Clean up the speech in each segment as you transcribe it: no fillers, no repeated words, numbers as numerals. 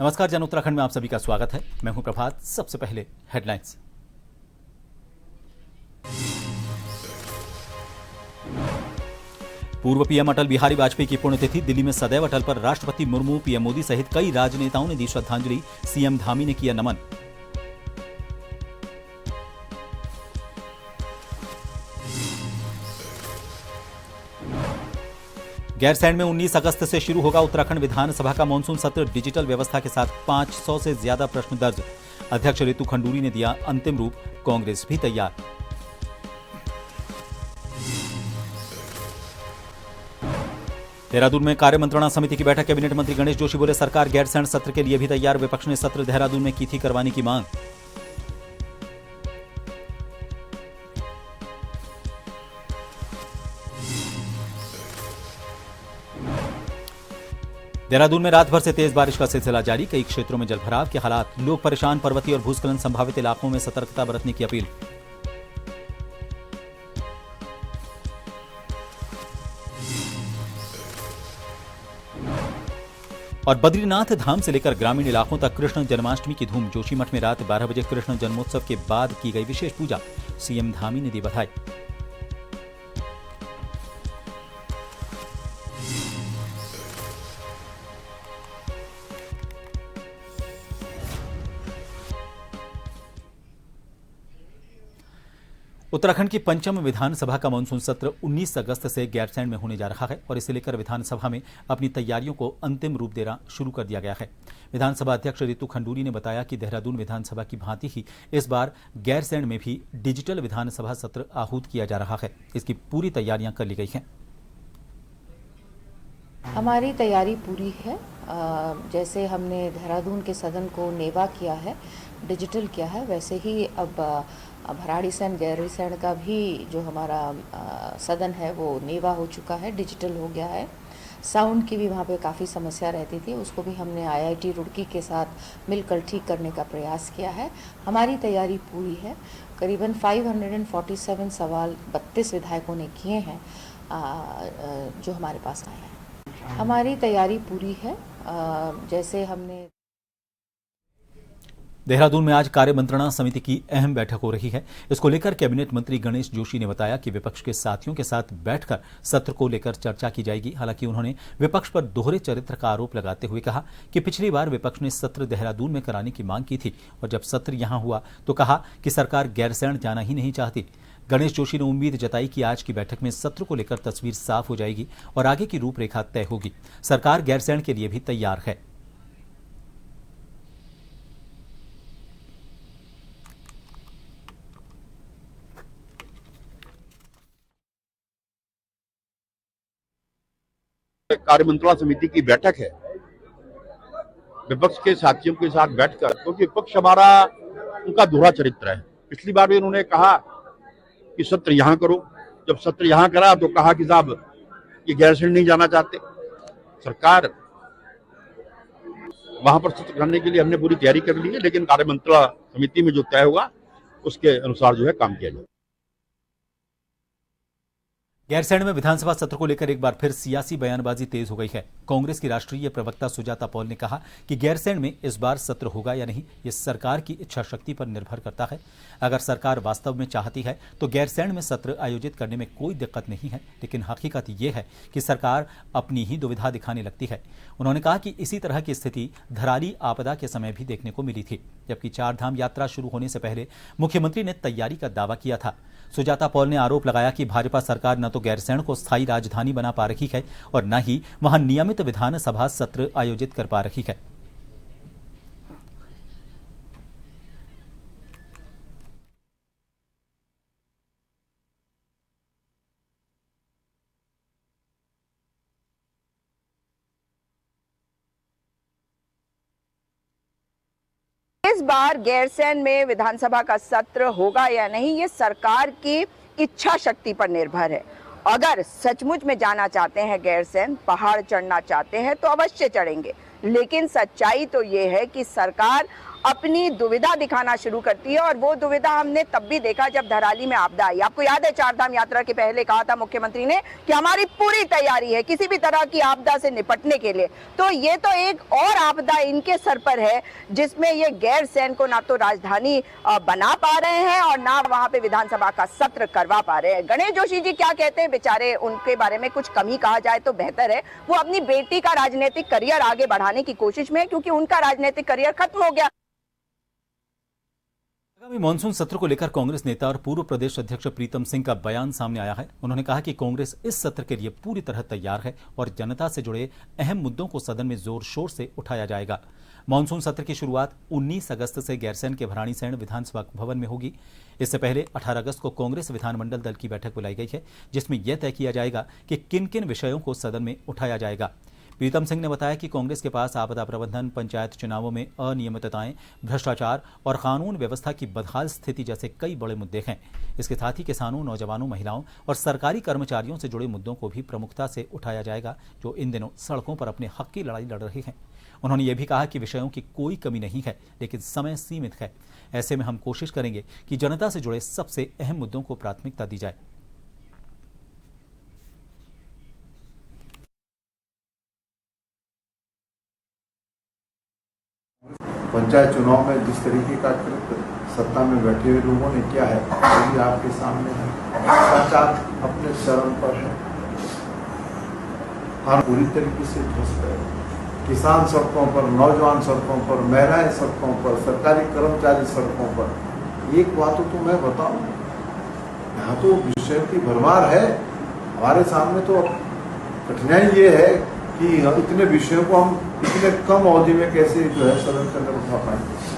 नमस्कार, जन उत्तराखंड में आप सभी का स्वागत है। मैं हूं प्रभात। सबसे पहले हेडलाइंस। पूर्व पीएम अटल बिहारी वाजपेयी की पुण्यतिथि। दिल्ली में सदैव अटल पर राष्ट्रपति मुर्मू, पीएम मोदी सहित कई राजनेताओं ने दी श्रद्धांजलि। सीएम धामी ने किया नमन। गैरसैंण में 19 अगस्त से शुरू होगा उत्तराखंड विधानसभा का मानसून सत्र। डिजिटल व्यवस्था के साथ 500 से ज्यादा प्रश्न दर्ज। अध्यक्ष रितु खंडूरी ने दिया अंतिम रूप। कांग्रेस भी तैयार। देहरादून में कार्य मंत्रणा समिति की बैठक। कैबिनेट मंत्री गणेश जोशी बोले, सरकार गैरसैंण सत्र के लिए भी तैयार। विपक्ष ने सत्र देहरादून में की थी करवाने की मांग। देहरादून में रात भर से तेज बारिश का सिलसिला जारी। कई क्षेत्रों में जलभराव के हालात। लोग परेशान। पर्वतीय और भूस्खलन संभावित इलाकों में सतर्कता बरतने की अपील। और बद्रीनाथ धाम से लेकर ग्रामीण इलाकों तक कृष्ण जन्माष्टमी की धूम। जोशीमठ में रात 12 बजे कृष्ण जन्मोत्सव के बाद की गई विशेष पूजा। सीएम धामी ने दी बधाई। उत्तराखंड की पंचम विधानसभा का मानसून सत्र 19 अगस्त से गैरसैंण में होने जा रहा है और इसे लेकर विधानसभा में अपनी तैयारियों को अंतिम रूप देना शुरू कर दिया गया है। विधानसभा अध्यक्ष रितु खंडूरी ने बताया कि देहरादून विधानसभा की भांति ही इस बार गैरसैंण में भी डिजिटल विधानसभा सत्र आहूत किया जा रहा है। इसकी पूरी तैयारियां कर ली गई हैं। हमारी तैयारी पूरी है। जैसे हमने देहरादून के सदन को नेवा किया है, डिजिटल किया है, वैसे ही अब भराड़ीसैंण गैरसैंण का भी जो हमारा सदन है वो नेवा हो चुका है, डिजिटल हो गया है। साउंड की भी वहाँ पे काफ़ी समस्या रहती थी, उसको भी हमने आईआईटी रुड़की के साथ मिलकर ठीक करने का प्रयास किया है। हमारी तैयारी पूरी है। करीबन 547 सवाल 32 विधायकों ने किए हैं जो हमारे पास आए हैं। हमारी तैयारी पूरी है। जैसे हमने देहरादून में आज कार्य मंत्रणा समिति की अहम बैठक हो रही है। इसको लेकर कैबिनेट मंत्री गणेश जोशी ने बताया कि विपक्ष के साथियों के साथ बैठकर सत्र को लेकर चर्चा की जाएगी। हालांकि उन्होंने विपक्ष पर दोहरे चरित्र का आरोप लगाते हुए कहा कि पिछली बार विपक्ष ने सत्र देहरादून में कराने की मांग की थी और जब सत्र यहां हुआ तो कहा कि सरकार गैरसैंण जाना ही नहीं चाहती। गणेश जोशी ने उम्मीद जताई कि आज की बैठक में सत्र को लेकर तस्वीर साफ हो जाएगी और आगे की रूपरेखा तय होगी। सरकार गैरसैंण के लिए भी तैयार है। कार्य मंत्रणा समिति की बैठक है विपक्ष के साथियों के साथ बैठकर, क्योंकि विपक्ष हमारा उनका दोहरा चरित्र है। पिछली बार भी उन्होंने कहा कि सत्र यहां करो, जब सत्र यहां करा तो कहा कि साहब ये गैरसैंण नहीं जाना चाहते। सरकार वहां पर सत्र करने के लिए हमने पूरी तैयारी कर ली है, लेकिन कार्य मंत्रणा समिति में जो तय होगा उसके अनुसार जो है काम किया जाएगा। गैरसैंण में विधानसभा सत्र को लेकर एक बार फिर सियासी बयानबाजी तेज हो गई है। कांग्रेस की राष्ट्रीय प्रवक्ता सुजाता पॉल ने कहा कि गैरसैंण में इस बार सत्र होगा या नहीं ये सरकार की इच्छा शक्ति पर निर्भर करता है। अगर सरकार वास्तव में चाहती है तो गैरसैंण में सत्र आयोजित करने में कोई दिक्कत नहीं है, लेकिन हकीकत ये है कि सरकार अपनी ही दुविधा दिखाने लगती है। उन्होंने कहा कि इसी तरह की स्थिति धराली आपदा के समय भी देखने को मिली थी, जबकि चारधाम यात्रा शुरू होने से पहले मुख्यमंत्री ने तैयारी का दावा किया था। सुजाता पॉल ने आरोप लगाया कि भाजपा सरकार न तो गैरसैंण को स्थायी राजधानी बना पा रही है और न ही वहां नियमित विधानसभा सत्र आयोजित कर पा रही है। इस बार गैरसैंण में विधानसभा का सत्र होगा या नहीं ये सरकार की इच्छा शक्ति पर निर्भर है। अगर सचमुच में जाना चाहते हैं गैरसैंण, पहाड़ चढ़ना चाहते हैं तो अवश्य चढ़ेंगे, लेकिन सच्चाई तो ये है कि सरकार अपनी दुविधा दिखाना शुरू करती है। और वो दुविधा हमने तब भी देखा जब धराली में आपदा आई। आपको याद है, चारधाम यात्रा के पहले कहा था मुख्यमंत्री ने कि हमारी पूरी तैयारी है किसी भी तरह की आपदा से निपटने के लिए। तो ये तो एक और आपदा इनके सर पर है, जिसमें ये गैरसैंण को ना तो राजधानी बना पा रहे हैं और ना वहां पे विधानसभा का सत्र करवा पा रहे हैं। गणेश जोशी जी क्या कहते हैं, बेचारे, उनके बारे में कुछ कम ही कहा जाए तो बेहतर है। वो अपनी बेटी का राजनीतिक करियर आगे बढ़ाने की कोशिश में है, क्योंकि उनका राजनीतिक करियर खत्म हो गया। आगामी मानसून सत्र को लेकर कांग्रेस नेता और पूर्व प्रदेश अध्यक्ष प्रीतम सिंह का बयान सामने आया है। उन्होंने कहा कि कांग्रेस इस सत्र के लिए पूरी तरह तैयार है और जनता से जुड़े अहम मुद्दों को सदन में जोर शोर से उठाया जाएगा। मानसून सत्र की शुरुआत 19 अगस्त से गैरसैंण के भराड़ीसैंण विधानसभा भवन में होगी। इससे पहले 18 अगस्त को कांग्रेस विधानमंडल दल की बैठक बुलाई गई है, जिसमें यह तय किया जाएगा कि किन किन विषयों को सदन में उठाया जाएगा। प्रीतम सिंह ने बताया कि कांग्रेस के पास आपदा प्रबंधन, पंचायत चुनावों में अनियमितताएं, भ्रष्टाचार और कानून व्यवस्था की बदहाल स्थिति जैसे कई बड़े मुद्दे हैं। इसके साथ ही किसानों, नौजवानों, महिलाओं और सरकारी कर्मचारियों से जुड़े मुद्दों को भी प्रमुखता से उठाया जाएगा, जो इन दिनों सड़कों पर अपने हक की लड़ाई लड़ रहे हैं। उन्होंने ये भी कहा कि विषयों की कोई कमी नहीं है, लेकिन समय सीमित है। ऐसे में हम कोशिश करेंगे कि जनता से जुड़े सबसे अहम मुद्दों को प्राथमिकता दी जाए। पंचायत चुनाव में जिस तरीके का सत्ता में बैठे हुए लोगों ने किया है, वो भी आपके सामने है। भ्रष्टाचार अपने चरम पर है, हर पूरी तरीके से ध्वस्त है। किसान सड़कों पर, नौजवान सड़कों पर, महिलाएं सड़कों पर, सरकारी कर्मचारी सड़कों पर। एक बात तो मैं बताऊं, यहाँ तो विषय की भरमार है। हमारे सामने तो कठिनाई ये है कि इतने विषयों को हम इतने कम अवधि में कैसे जो है सदन के अंदर उठा पाएंगे।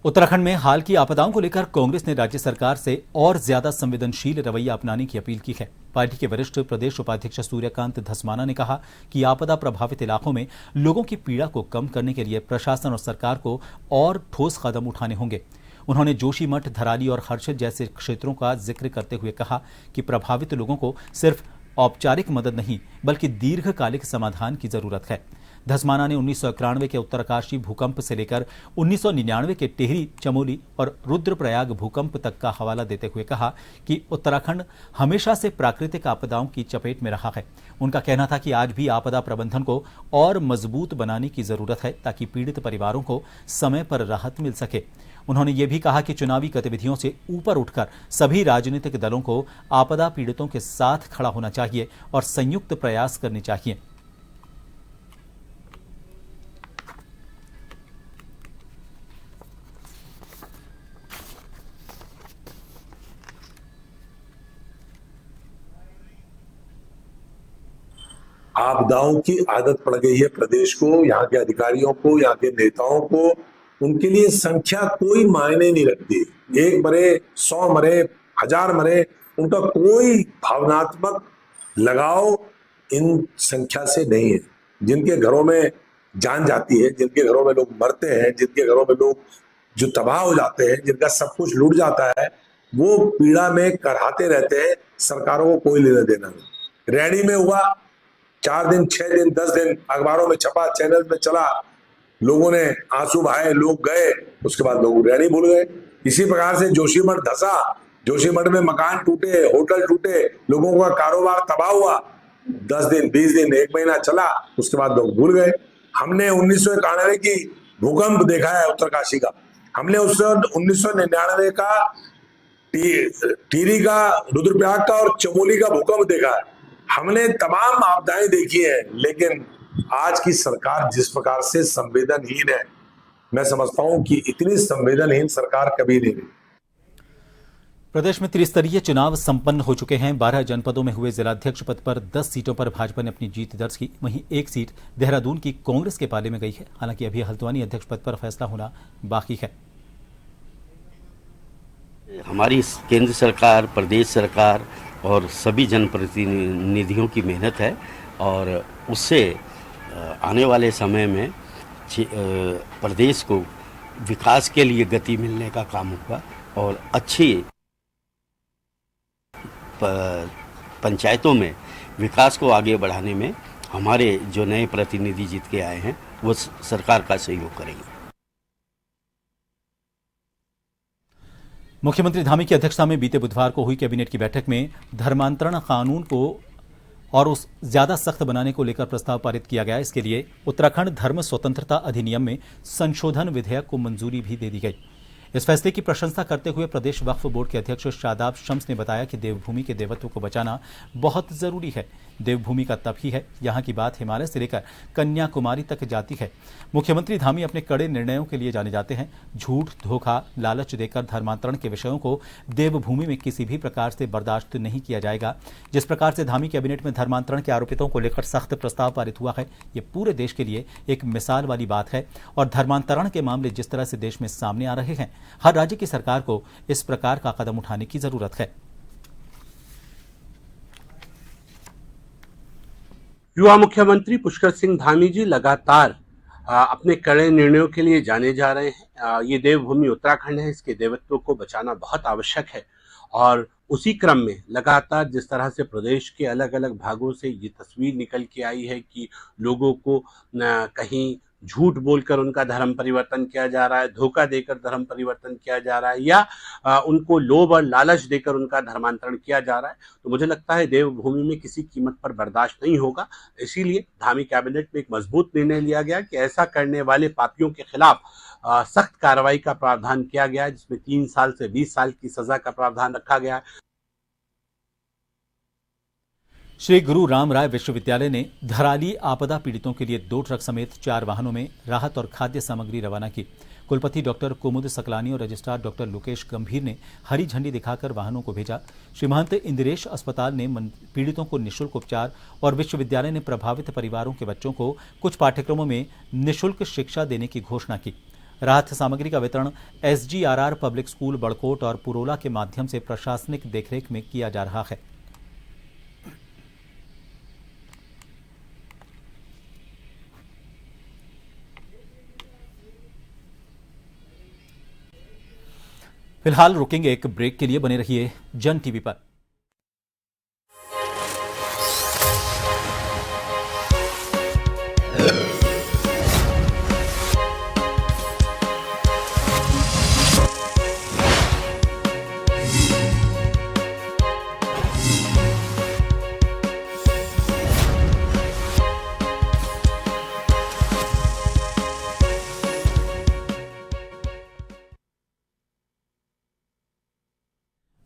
उत्तराखंड में हाल की आपदाओं को लेकर कांग्रेस ने राज्य सरकार से और ज्यादा संवेदनशील रवैया अपनाने की अपील की है। पार्टी के वरिष्ठ प्रदेश उपाध्यक्ष सूर्यकांत धस्माना ने कहा कि आपदा प्रभावित इलाकों में लोगों की पीड़ा को कम करने के लिए प्रशासन और सरकार को और ठोस कदम उठाने होंगे। उन्होंने जोशीमठ, धराली और हर्षिल जैसे क्षेत्रों का जिक्र करते हुए कहा कि प्रभावित लोगों को सिर्फ औपचारिक मदद नहीं बल्कि दीर्घकालिक समाधान की जरूरत है। धस्माना ने 1991 के उत्तरकाशी भूकंप से लेकर 1999 के टिहरी, चमोली और रुद्रप्रयाग भूकंप तक का हवाला देते हुए कहा कि उत्तराखंड हमेशा से प्राकृतिक आपदाओं की चपेट में रहा है। उनका कहना था कि आज भी आपदा प्रबंधन को और मजबूत बनाने की जरूरत है ताकि पीड़ित परिवारों को समय पर राहत मिल सके। उन्होंने ये भी कहा कि चुनावी गतिविधियों से ऊपर उठकर सभी राजनीतिक दलों को आपदा पीड़ितों के साथ खड़ा होना चाहिए और संयुक्त प्रयास करने चाहिए। आपदाओं की आदत पड़ गई है प्रदेश को, यहाँ के अधिकारियों को, यहाँ के नेताओं को। उनके लिए संख्या कोई मायने नहीं रखती। 1 मरे, 100 मरे, 1000 मरे, उनका कोई भावनात्मक लगाव इन संख्या से नहीं है। जिनके घरों में जान जाती है, जिनके घरों में लोग मरते हैं, जिनके घरों में लोग जो तबाह हो जाते हैं, जिनका सब कुछ लूट जाता है, वो पीड़ा में कराहते रहते हैं। सरकारों को कोई लेना देना नहीं। रैनी में हुआ, 4 दिन, 6 दिन, 10 दिन अखबारों में छपा, चैनल में चला, लोगों ने आंसू बहाए, लोग गए, उसके बाद लोग रैनी भूल गए। इसी प्रकार से जोशीमठ धसा, जोशीमठ में मकान टूटे, होटल टूटे, लोगों का कारोबार तबाह हुआ। 10 दिन, 20 दिन, 1 महीना चला, उसके बाद लोग भूल गए। हमने 1991 की भूकंप देखा है उत्तरकाशी का, हमने उससे 1999 का टिहरी का, रुद्रप्रयाग का और चमोली का भूकंप देखा है। हमने तमाम आपदाएं देखी हैं, लेकिन आज की सरकार जिस प्रकार से संवेदनहीन है, मैं समझता हूं कि इतनी संवेदनहीन सरकार कभी नहीं रही। प्रदेश में त्रिस्तरीय चुनाव संपन्न हो चुके हैं। 12 जनपदों में हुए जिलाध्यक्ष पद पर 10 सीटों पर भाजपा ने अपनी जीत दर्ज की। वहीं 1 सीट देहरादून की कांग्रेस के पाले में गई है। हालांकि अभी हल्द्वानी अध्यक्ष पद पर फैसला होना बाकी है। हमारी केंद्र सरकार, प्रदेश सरकार और सभी जनप्रतिनिधियों की मेहनत है और उससे आने वाले समय में प्रदेश को विकास के लिए गति मिलने का काम होगा और अच्छी पंचायतों में विकास को आगे बढ़ाने में हमारे जो नए प्रतिनिधि जीत के आए हैं वो सरकार का सहयोग करेंगे। मुख्यमंत्री धामी की अध्यक्षता में बीते बुधवार को हुई कैबिनेट की बैठक में धर्मांतरण कानून को और उस ज्यादा सख्त बनाने को लेकर प्रस्ताव पारित किया गया। इसके लिए उत्तराखंड धर्म स्वतंत्रता अधिनियम में संशोधन विधेयक को मंजूरी भी दे दी गई। इस फैसले की प्रशंसा करते हुए प्रदेश वक्फ बोर्ड के अध्यक्ष शादाब शम्स ने बताया कि देवभूमि के देवत्व को बचाना बहुत जरूरी है। देवभूमि का तप ही है। यहाँ की बात हिमालय से लेकर कन्याकुमारी तक जाती है। मुख्यमंत्री धामी अपने कड़े निर्णयों के लिए जाने जाते हैं। झूठ, धोखा, लालच देकर धर्मांतरण के विषयों को देवभूमि में किसी भी प्रकार से बर्दाश्त नहीं किया जाएगा। जिस प्रकार से धामी कैबिनेट में धर्मांतरण के आरोपितों को लेकर सख्त प्रस्ताव पारित हुआ है, ये पूरे देश के लिए एक मिसाल वाली बात है। और धर्मांतरण के मामले जिस तरह से देश में सामने आ रहे हैं, हर राज्य की सरकार को इस प्रकार का कदम उठाने की जरूरत है। युवा मुख्यमंत्री पुष्कर सिंह धामी जी लगातार अपने कड़े निर्णयों के लिए जाने जा रहे हैं। ये देवभूमि उत्तराखंड है, इसके देवत्व को बचाना बहुत आवश्यक है। और उसी क्रम में लगातार जिस तरह से प्रदेश के अलग अलग भागों से ये तस्वीर निकल के आई है कि लोगों को कहीं झूठ बोलकर उनका धर्म परिवर्तन किया जा रहा है, धोखा देकर धर्म परिवर्तन किया जा रहा है, या उनको लोभ और लालच देकर उनका धर्मांतरण किया जा रहा है, तो मुझे लगता है देवभूमि में किसी कीमत पर बर्दाश्त नहीं होगा। इसीलिए धामी कैबिनेट में एक मजबूत निर्णय लिया गया कि ऐसा करने वाले पापियों के खिलाफ सख्त कार्रवाई का प्रावधान किया गया है, जिसमें 3 साल से 20 साल की सजा का प्रावधान रखा गया है। श्री गुरु राम राय विश्वविद्यालय ने धराली आपदा पीड़ितों के लिए 2 ट्रक समेत 4 वाहनों में राहत और खाद्य सामग्री रवाना की। कुलपति डॉक्टर कुमुद सकलानी और रजिस्ट्रार डॉक्टर लोकेश गंभीर ने हरी झंडी दिखाकर वाहनों को भेजा। श्री महंत इंदिरेश अस्पताल ने पीड़ितों को निःशुल्क उपचार और विश्वविद्यालय ने प्रभावित परिवारों के बच्चों को कुछ पाठ्यक्रमों में निःशुल्क शिक्षा देने की घोषणा की। राहत सामग्री का वितरण SGRR पब्लिक स्कूल बड़कोट और पुरोला के माध्यम से प्रशासनिक देखरेख में किया जा रहा है। फिलहाल रुकेंगे एक ब्रेक के लिए, बने रहिए जन टीवी पर।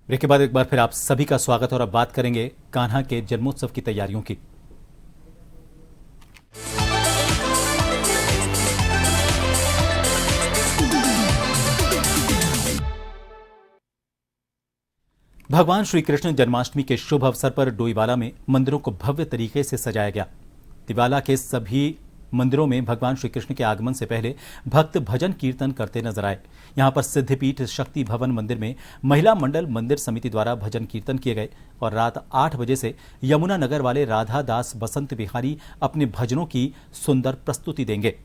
ब्रेक के बाद एक बार फिर आप सभी का स्वागत और अब बात करेंगे कान्हा के जन्मोत्सव की तैयारियों की। भगवान श्री कृष्ण जन्माष्टमी के शुभ अवसर पर डोईवाला में मंदिरों को भव्य तरीके से सजाया गया। दिवाला के सभी मंदिरों में भगवान श्री कृष्ण के आगमन से पहले भक्त भजन कीर्तन करते नजर आए। यहां पर सिद्धिपीठ शक्ति भवन मंदिर में महिला मंडल मंदिर समिति द्वारा भजन कीर्तन किए गए और रात 8 बजे से यमुना नगर वाले राधा दास बसंत बिहारी अपने भजनों की सुंदर प्रस्तुति देंगे।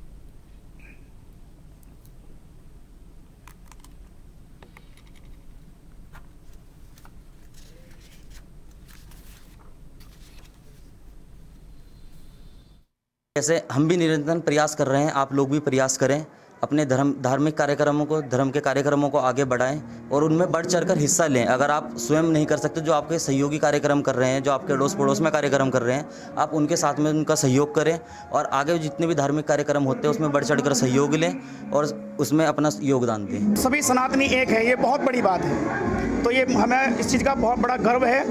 जैसे हम भी निरंतर प्रयास कर रहे हैं, आप लोग भी प्रयास करें, अपने धार्मिक कार्यक्रमों को, धर्म के कार्यक्रमों को आगे बढ़ाएं और उनमें बढ़ चढ़कर हिस्सा लें। अगर आप स्वयं नहीं कर सकते, जो आपके सहयोगी कार्यक्रम कर रहे हैं, जो आपके अड़ोस पड़ोस में कार्यक्रम कर रहे हैं, आप उनके साथ में उनका सहयोग करें और आगे जितने भी धार्मिक कार्यक्रम होते हैं उसमें बढ़ चढ़कर सहयोग लें और उसमें अपना योगदान दें। सभी सनातनी एक है, ये बहुत बड़ी बात है। तो ये हमें इस चीज़ का बहुत बड़ा गर्व है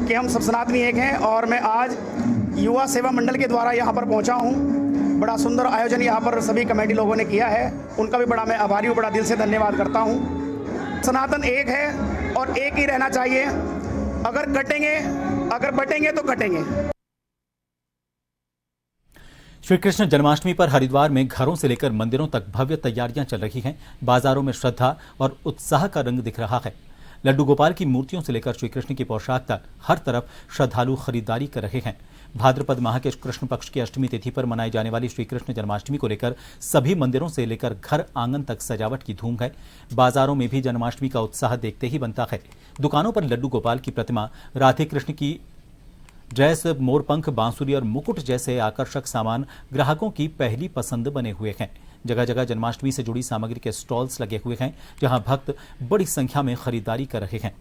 कि हम सब सनातनी एक हैं। और मैं आज युवा सेवा मंडल के द्वारा यहाँ पर पहुँचा हूँ। बड़ा सुंदर आयोजन यहाँ पर सभी कमेटी लोगों ने किया है, उनका भी बड़ा मैं आभारी हूँ, बड़ा दिल से धन्यवाद करता हूँ। सनातन एक है और एक ही रहना चाहिए। अगर बटेंगे तो कटेंगे। श्री कृष्ण जन्माष्टमी पर हरिद्वार में घरों से लेकर मंदिरों तक भव्य तैयारियां चल रही हैं। बाजारों में श्रद्धा और उत्साह का रंग दिख रहा है। लड्डू गोपाल की मूर्तियों से लेकर श्री कृष्ण की पोशाक तक हर तरफ श्रद्धालु खरीदारी कर रहे हैं। भाद्रपद माह के कृष्ण पक्ष की अष्टमी तिथि पर मनाई जाने वाली श्री कृष्ण जन्माष्टमी को लेकर सभी मंदिरों से लेकर घर आंगन तक सजावट की धूम है। बाजारों में भी जन्माष्टमी का उत्साह देखते ही बनता है। दुकानों पर लड्डू गोपाल की प्रतिमा, राधे कृष्ण की ड्रेस, मोरपंख, बांसुरी और मुकुट जैसे आकर्षक सामान ग्राहकों की पहली पसंद बने हुए हैं। जगह जगह जन्माष्टमी से जुड़ी सामग्री के स्टॉल्स लगे हुए हैं, जहां भक्त बड़ी संख्या में खरीदारी कर रहे हैं।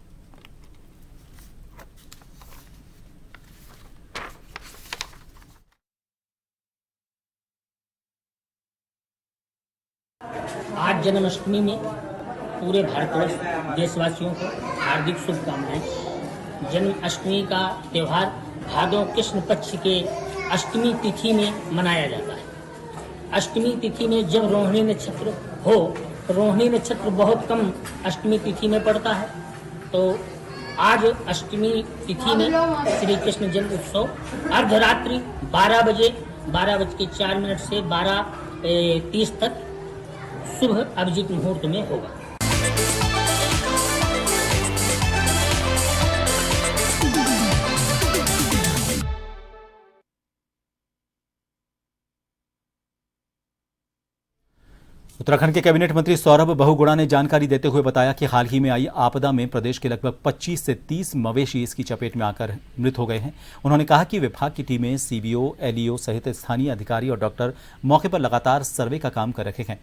आज जन्माष्टमी में पूरे भारतवर्ष देशवासियों को हार्दिक शुभकामनाएं। जन्माष्टमी का त्यौहार भादौ कृष्ण पक्ष के अष्टमी तिथि में मनाया जाता है। अष्टमी तिथि में जब रोहिणी नक्षत्र हो, रोहिणी नक्षत्र बहुत कम अष्टमी तिथि में पड़ता है, तो आज अष्टमी तिथि में श्री कृष्ण जन्म उत्सव अर्धरात्रि 12:04 से 12:30 तक शुभ अभिजीत मुहूर्त में होगा। उत्तराखंड के कैबिनेट मंत्री सौरभ बहुगुणा ने जानकारी देते हुए बताया कि हाल ही में आई आपदा में प्रदेश के लगभग 25 से 30 मवेशी इसकी चपेट में आकर मृत हो गए हैं। उन्होंने कहा कि विभाग की टीमें सीबीओ, एलईओ सहित स्थानीय अधिकारी और डॉक्टर मौके पर लगातार सर्वे का काम कर रहे हैं।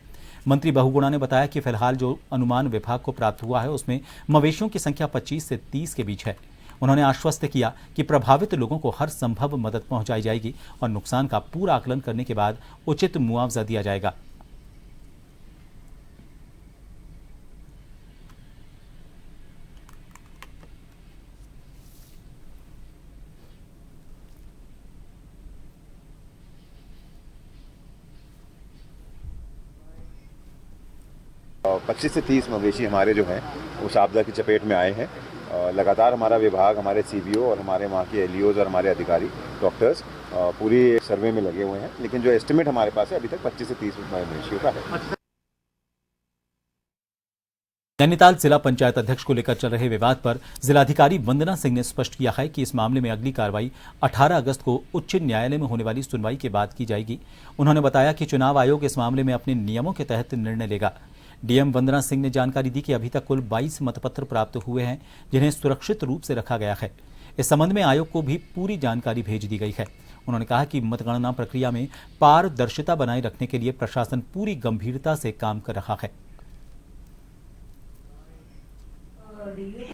मंत्री बहुगुणा ने बताया कि फिलहाल जो अनुमान विभाग को प्राप्त हुआ है उसमें मवेशियों की संख्या 25 से 30 के बीच है। उन्होंने आश्वस्त किया कि प्रभावित लोगों को हर संभव मदद पहुंचाई जाएगी और नुकसान का पूरा आकलन करने के बाद उचित मुआवजा दिया जाएगा। और 25 से 30 मवेशी हमारे जो हैं उस आपदा की चपेट में आए हैं। लगातार हमारा विभाग, हमारे सीबीओ और हमारे वहाँ के एलईओज और हमारे अधिकारी, डॉक्टर्स पूरी सर्वे में लगे हुए हैं, लेकिन जो एस्टिमेट हमारे पास है अभी तक 25 से 30 मवेशियों का है। नैनीताल जिला पंचायत अध्यक्ष को लेकर चल रहे विवाद पर जिलाधिकारी वंदना सिंह ने स्पष्ट किया है कि इस मामले में अगली कार्रवाई 18 अगस्त को उच्च न्यायालय में होने वाली सुनवाई के बाद की जाएगी। उन्होंने बताया कि चुनाव आयोग इस मामले में अपने नियमों के तहत निर्णय लेगा। डीएम वंदना सिंह ने जानकारी दी कि अभी तक कुल 22 मतपत्र प्राप्त हुए हैं, जिन्हें सुरक्षित रूप से रखा गया है। इस संबंध में आयोग को भी पूरी जानकारी भेज दी गई है। उन्होंने कहा कि मतगणना प्रक्रिया में पारदर्शिता बनाए रखने के लिए प्रशासन पूरी गंभीरता से काम कर रहा है।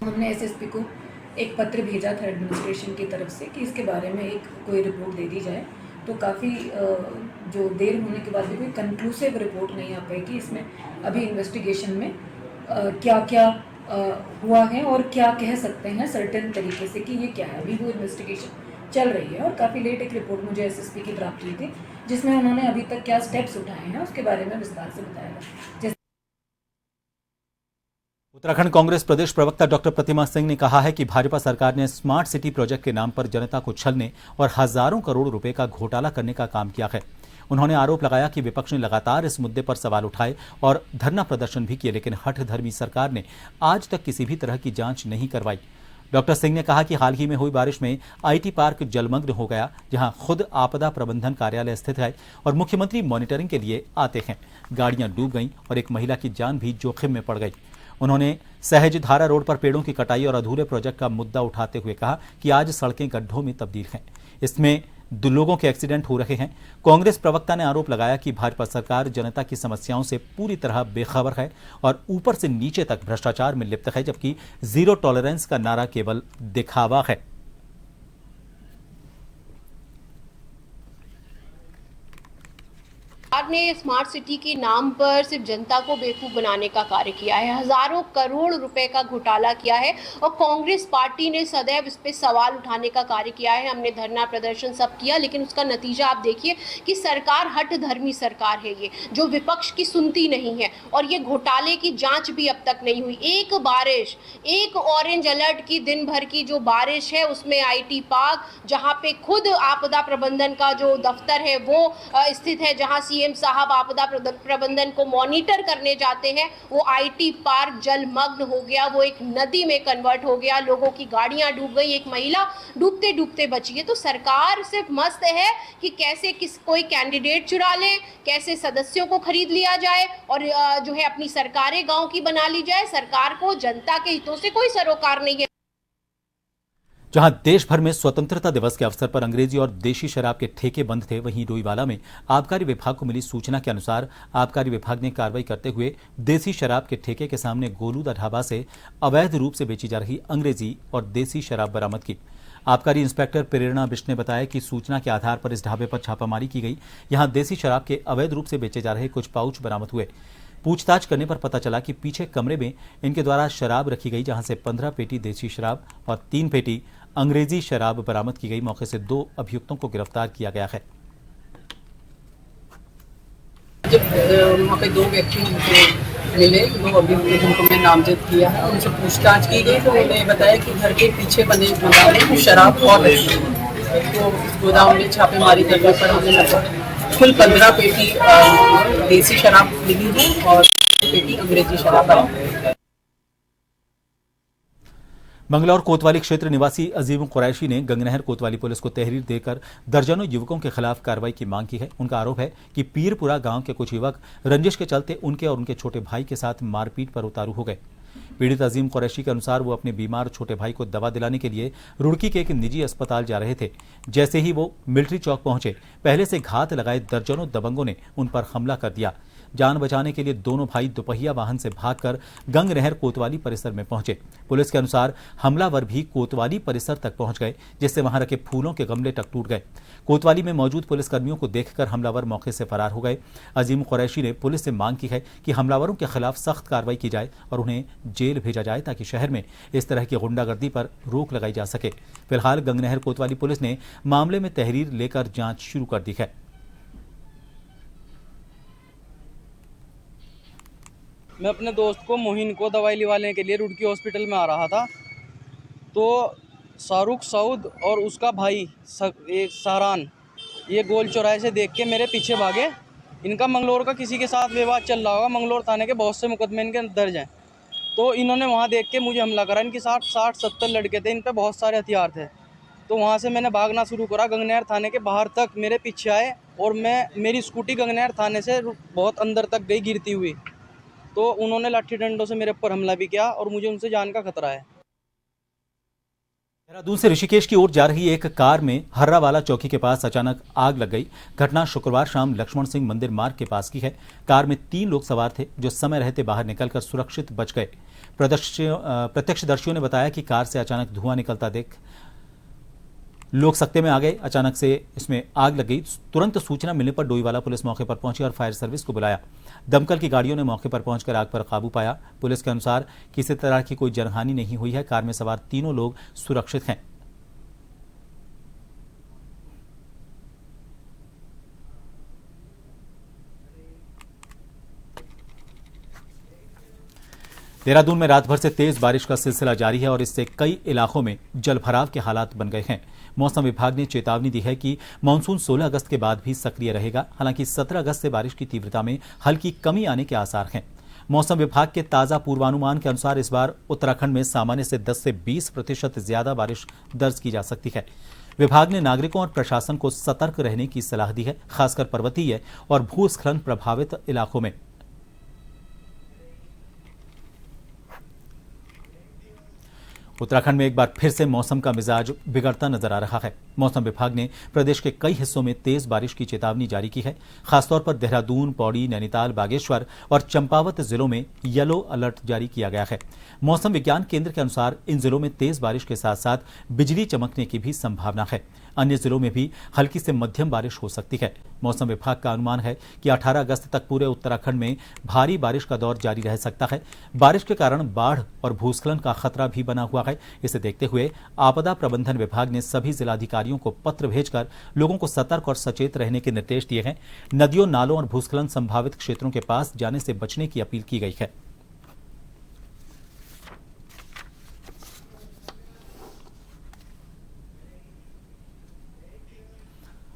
हमने एसएसपी को एक पत्र भेजा था एडमिनिस्ट्रेशन की तरफ से कि इसके बारे में एक कोई रिपोर्ट दे दी जाए, तो काफ़ी जो देर होने के बाद भी कोई कंक्लूसिव रिपोर्ट नहीं आ पाई कि इसमें अभी इन्वेस्टिगेशन में क्या क्या हुआ है और क्या कह सकते हैं सर्टेन तरीके से कि ये क्या है। अभी वो इन्वेस्टिगेशन चल रही है और काफ़ी लेट एक रिपोर्ट मुझे एसएसपी की प्राप्त हुई थी, जिसमें उन्होंने अभी तक क्या स्टेप्स उठाए हैं उसके बारे में विस्तार से बताया। उत्तराखंड कांग्रेस प्रदेश प्रवक्ता डॉक्टर प्रतिमा सिंह ने कहा है कि भाजपा सरकार ने स्मार्ट सिटी प्रोजेक्ट के नाम पर जनता को छलने और हजारों करोड़ रुपए का घोटाला करने का काम किया है। उन्होंने आरोप लगाया कि विपक्ष ने लगातार इस मुद्दे पर सवाल उठाए और धरना प्रदर्शन भी किए, लेकिन हठधर्मी सरकार ने आज तक किसी भी तरह की जांच नहीं करवाई। डॉक्टर सिंह ने कहा कि हाल ही में हुई बारिश में आईटी पार्क जलमग्न हो गया, जहां खुद आपदा प्रबंधन कार्यालय स्थित है और मुख्यमंत्री मॉनिटरिंग के लिए आते हैं। गाड़ियां डूब गईं और एक महिला की जान भी जोखिम में पड़ गई। उन्होंने सहज धारा रोड पर पेड़ों की कटाई और अधूरे प्रोजेक्ट का मुद्दा उठाते हुए कहा कि आज सड़कें गड्ढों में तब्दील हैं, इसमें 2 लोगों के एक्सीडेंट हो रहे हैं। कांग्रेस प्रवक्ता ने आरोप लगाया कि भाजपा सरकार जनता की समस्याओं से पूरी तरह बेखबर है और ऊपर से नीचे तक भ्रष्टाचार में लिप्त है, जबकि जीरो टॉलरेंस का नारा केवल दिखावा है। सरकार ने स्मार्ट सिटी के नाम पर सिर्फ जनता को बेवकूफ बनाने का कार्य किया है, हजारों करोड़ रुपए का घोटाला किया है और कांग्रेस पार्टी ने सदैव इस पे सवाल उठाने का कार्य किया है। हमने धरना प्रदर्शन सब किया, लेकिन उसका नतीजा आप देखिए कि सरकार हठधर्मी सरकार है ये, जो विपक्ष की सुनती नहीं है और ये घोटाले की जांच भी अब तक नहीं हुई। एक बारिश, एक ऑरेंज अलर्ट की दिन भर की जो बारिश है उसमें आईटी पार्क, जहां पे खुद आपदा प्रबंधन का जो दफ्तर है वो स्थित है, जहां सीएम साहब आपदा प्रबंधन को मॉनिटर करने जाते हैं, वो आईटी पार्क जलमग्न हो गया, वो एक नदी में कन्वर्ट हो गया, लोगों की गाड़ियां डूब गई, एक महिला डूबते डूबते बची है। तो सरकार सिर्फ मस्त है कि कैसे कोई कैंडिडेट चुरा ले, कैसे सदस्यों को खरीद लिया जाए और जो है अपनी सरकारें गांव की बना ली जाए। सरकार को जनता के हितों से कोई सरोकार नहीं है। जहां देश भर में स्वतंत्रता दिवस के अवसर पर अंग्रेजी और देशी शराब के ठेके बंद थे, वहीं डोईवाला में आबकारी विभाग को मिली सूचना के अनुसार आबकारी विभाग ने कार्रवाई करते हुए देसी शराब के ठेके के सामने गोलूदा ढाबा से अवैध रूप से बेची जा रही अंग्रेजी और देसी शराब बरामद की। आबकारी इंस्पेक्टर प्रेरणा बिष्ट ने बताया कि सूचना के आधार पर इस ढाबे पर छापामारी की गई। यहां देसी शराब के अवैध रूप से बेचे जा रहे कुछ पाउच बरामद हुए। पूछताछ करने पर पता चला कि पीछे कमरे में इनके द्वारा शराब रखी गई, जहां से 15 पेटी देसी शराब और 3 पेटी अंग्रेजी शराब बरामद की गई। मौके से 2 अभियुक्तों को गिरफ्तार किया गया है। जब वहाँ पे 2 व्यक्ति मिले, 2 अभियुक्त जिनको मैं नामजद किया है, उनसे पूछताछ की गई तो उन्होंने बताया कि घर के पीछे बने गोदाम में शराब और रखी है। तो इस गोदाम में छापेमारी करने पर हमें लगभग कुल 15 पेटी देसी शराब मिली है और पेटी अंग्रेजी शराब है। मंगलौर कोतवाली क्षेत्र निवासी अजीम कुरैशी ने गंगनहर कोतवाली पुलिस को तहरीर देकर दर्जनों युवकों के खिलाफ कार्रवाई की मांग की है। उनका आरोप है कि पीरपुरा गांव के कुछ युवक रंजिश के चलते उनके और उनके छोटे भाई के साथ मारपीट पर उतारू हो गए। पीड़ित अजीम कुरैशी के अनुसार वो अपने बीमार छोटे भाई को दवा दिलाने के लिए रुड़की के एक निजी अस्पताल जा रहे थे। जैसे ही वो मिलिट्री चौक पहुंचे, पहले से घात लगाए दर्जनों दबंगों ने उन पर हमला कर दिया। जान बचाने के लिए दोनों भाई दोपहिया वाहन से भागकर गंगनहर कोतवाली परिसर में पहुंचे। पुलिस के अनुसार हमलावर भी कोतवाली परिसर तक पहुंच गए, जिससे वहां रखे फूलों के गमले तक टूट गए। कोतवाली में मौजूद पुलिसकर्मियों को देखकर हमलावर मौके से फरार हो गए। अजीम कुरैशी ने पुलिस से मांग की है कि हमलावरों के खिलाफ सख्त कार्रवाई की जाए और उन्हें जेल भेजा जाए, ताकि शहर में इस तरह की गुंडागर्दी पर रोक लगाई जा सके। फिलहाल गंगनहर कोतवाली पुलिस ने मामले में तहरीर लेकर जांच शुरू कर दी है। मैं अपने दोस्त को मोहिन को दवाई लिवाने के लिए रुड़की हॉस्पिटल में आ रहा था, तो शाहरुख सऊद और उसका भाई एक सहरान ये गोल चौराहे से देख के मेरे पीछे भागे। इनका मंगलौर का किसी के साथ विवाद चल रहा होगा। मंगलौर थाने के बहुत से मुकदमे इनके दर्ज हैं, तो इन्होंने वहाँ देख के मुझे हमला करा। इनके साथ 60-70 लड़के थे, इन पे बहुत सारे हथियार थे। तो वहाँ से मैंने भागना शुरू करा। गंगनहर थाने के बाहर तक मेरे पीछे आए और मेरी स्कूटी गंगनहर थाने से बहुत अंदर तक गई गिरती हुई। तो उन्होंने लाठी डंडों से मेरे ऊपर हमला भी किया और मुझे उनसे जान का खतरा है। देहरादून से ऋषिकेश की ओर जा रही एक कार में हर्रावाला चौकी के पास अचानक आग लग गई। घटना शुक्रवार शाम लक्ष्मण सिंह मंदिर मार्ग के पास की है। कार में 3 लोग सवार थे, जो समय रहते बाहर निकलकर सुरक्षित बच गए। प्रत्यक्षदर्शियों ने बताया कि कार से अचानक धुआं निकलता देख लोग सकते में आ गए। अचानक से इसमें आग लग गई। तुरंत सूचना मिलने पर डोईवाला पुलिस मौके पर पहुंची और फायर सर्विस को बुलाया। दमकल की गाड़ियों ने मौके पर पहुंचकर आग पर काबू पाया। पुलिस के अनुसार किसी तरह की कोई जनहानि नहीं हुई है। कार में सवार तीनों लोग सुरक्षित हैं। देहरादून में रात भर से तेज बारिश का सिलसिला जारी है और इससे कई इलाकों में जलभराव के हालात बन गए हैं। मौसम विभाग ने चेतावनी दी है कि मानसून 16 अगस्त के बाद भी सक्रिय रहेगा। हालांकि 17 अगस्त से बारिश की तीव्रता में हल्की कमी आने के आसार हैं। मौसम विभाग के ताजा पूर्वानुमान के अनुसार इस बार उत्तराखंड में सामान्य से 10 से 20% ज्यादा बारिश दर्ज की जा सकती है। विभाग ने नागरिकों और प्रशासन को सतर्क रहने की सलाह दी है, खासकर पर्वतीय और भूस्खलन प्रभावित इलाकों में। उत्तराखंड में एक बार फिर से मौसम का मिजाज बिगड़ता नजर आ रहा है। मौसम विभाग ने प्रदेश के कई हिस्सों में तेज बारिश की चेतावनी जारी की है। खासतौर पर देहरादून, पौड़ी, नैनीताल, बागेश्वर और चंपावत जिलों में येलो अलर्ट जारी किया गया है। मौसम विज्ञान केंद्र के अनुसार इन जिलों में तेज बारिश के साथ साथ बिजली चमकने की भी संभावना है। अन्य जिलों में भी हल्की से मध्यम बारिश हो सकती है। मौसम विभाग का अनुमान है कि 18 अगस्त तक पूरे उत्तराखंड में भारी बारिश का दौर जारी रह सकता है। बारिश के कारण बाढ़ और भूस्खलन का खतरा भी बना हुआ है। इसे देखते हुए आपदा प्रबंधन विभाग ने सभी जिलाधिकारियों को पत्र भेजकर लोगों को सतर्क और सचेत रहने के निर्देश दिए हैं। नदियों, नालों और भूस्खलन संभावित क्षेत्रों के पास जाने से बचने की अपील की गई है।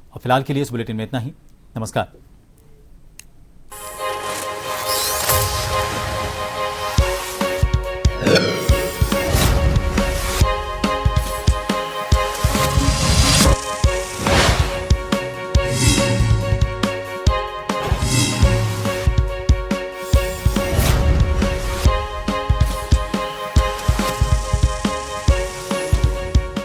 और फिलहाल के लिए इस बुलेटिन में इतना ही। नमस्कार।